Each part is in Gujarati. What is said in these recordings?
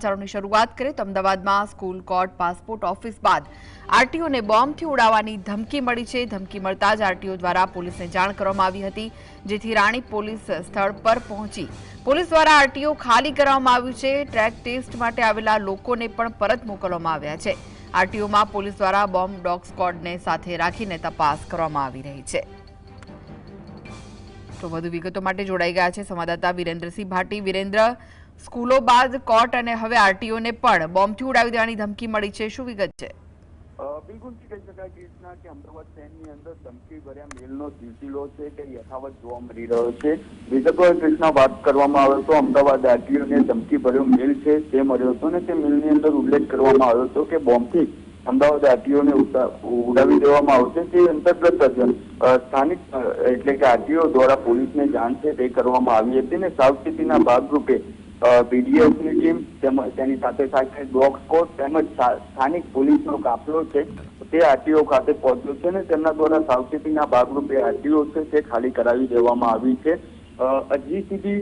ની શરૂઆત કરીએ તો અમદાવાદમાં સ્કૂલ કોર્ટ પાસપોર્ટ ઓફિસ બાદ આરટીઓને બોમ્બથી ઉડાવવાની ધમકી મળી છે। ધમકી મળતા જ આરટીઓ દ્વારા પોલીસને જાણ કરવામાં આવી હતી, જેથી રાણી પોલીસ સ્થળ પર પહોંચી પોલીસ દ્વારા આરટીઓ ખાલી કરવામાં આવ્યું છે। ટ્રેક ટેસ્ટ માટે આવેલા લોકોને પણ પરત મોકલવામાં આવ્યા છે। આરટીઓમાં પોલીસ દ્વારા બોમ્બ ડોગ સ્ક્વોડને સાથે રાખીને તપાસ કરવામાં આવી રહી છે। તો વધુ વિગતો માટે જોડાઈ ગયા છે સંવાદદાતા વિરેન્દ્રસિંહ ભાટી। વિરેન્દ્ર, સ્કૂલો બાદ કોર્ટ અને હવે આરટીઓને પણ બોમ્બથી ઉડાવી દેવાની ધમકી મળી છે, શું વિગત છે? બિલકુલ કહી શકાય કૃષ્ણા કે અમદાવાદ શહેરની અંદર ધમકી ભર્યા મેલનો સિલસિલો છે તે યથાવત જોવા મળી રહ્યો છે। વિગતવાર કૃષ્ણા વાત કરવામાં આવે તો અમદાવાદ આરટીઓને ધમકી ભર્યો મેલ છે તે મળ્યો હતો અને તે મેલની અંદર ઉલ્લેખ કરવામાં આવ્યો હતો કે બોમ્બથી અમદાવાદ આરટીઓને ઉડાવી દેવામાં આવશે। તે અંતર્ગત જ સ્થાનિક એટલે કે આરટીઓ દ્વારા પોલીસને જાણ છે તે કરવામાં આવી હતી અને સાવચેતીના ભાગરૂપે પીડીએફની ટીમ તેમજ તેની સાથે સાથે ડોગ સ્ક્વોડ તેમજ સ્થાનિક પોલીસનો કાફલો છે તે આરટીઓ ખાતે પહોંચ્યો છે અને તેમના દ્વારા સાવચેતીના ભાગરૂપે આરટીઓ છે તે ખાલી કરાવી દેવામાં આવી છે। હજી સુધી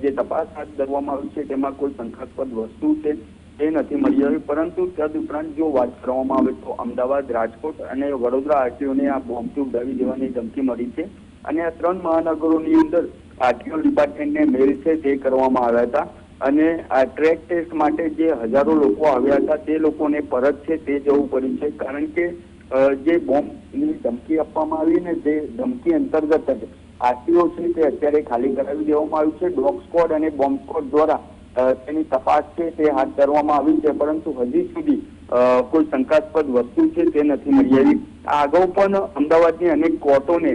જે તપાસ હાથ ધરવામાં આવી છે તેમાં કોઈ શંકાસ્પદ વસ્તુ છે તે નથી મળી આવી, પરંતુ તદુપરાંત જો વાત કરવામાં આવે તો અમદાવાદ, રાજકોટ અને વડોદરા આરટીઓને આ બોમ્બથી ઉડાવી દેવાની ધમકી મળી છે અને આ ત્રણ મહાનગરોની અંદર આરટીઓ ડિપાર્ટમેન્ટને મેલ છે તે કરવામાં આવ્યા હતા અને આ ટ્રેક ટેસ્ટ માટે જે હજારો લોકો આવ્યા હતા તે લોકોને પરત છે તે જવું પડ્યું છે, કારણ કે જે બોમ્બની ધમકી આપવામાં આવી ને તે ધમકી અંતર્ગત જ આરટીઓ છે તે અત્યારે ખાલી કરાવી દેવામાં આવ્યું છે। ડોગ સ્ક્વોડ અને બોમ્બ સ્ક્વોડ દ્વારા તેની તપાસ છે તે હાથ ધરવામાં આવી છે, પરંતુ હજી સુધી કોઈ શંકાસ્પદ વસ્તુ છે તે નથી મળી આવી। આ અગાઉ પણ અમદાવાદની અનેક કોર્ટોને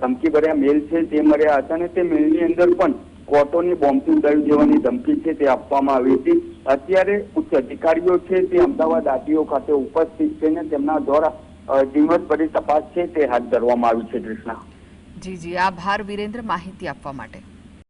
ધમકી ભર્યા મેલ છે તે મળ્યા હતા અને તે મેલની અંદર પણ કોર્ટોની બોમ્બથી ઉડાવી દેવાની ધમકી છે તે આપવામાં આવી હતી। અત્યારે ઉચ્ચ અધિકારીઓ છે તે અમદાવાદ આરટીઓ ખાતે ઉપસ્થિત છે અને તેમના દ્વારા ઝીણવટભરી તપાસ છે તે હાથ ધરવામાં આવી છે। કૃષ્ણા જી, આભાર વિરેન્દ્ર માહિતી આપવા માટે।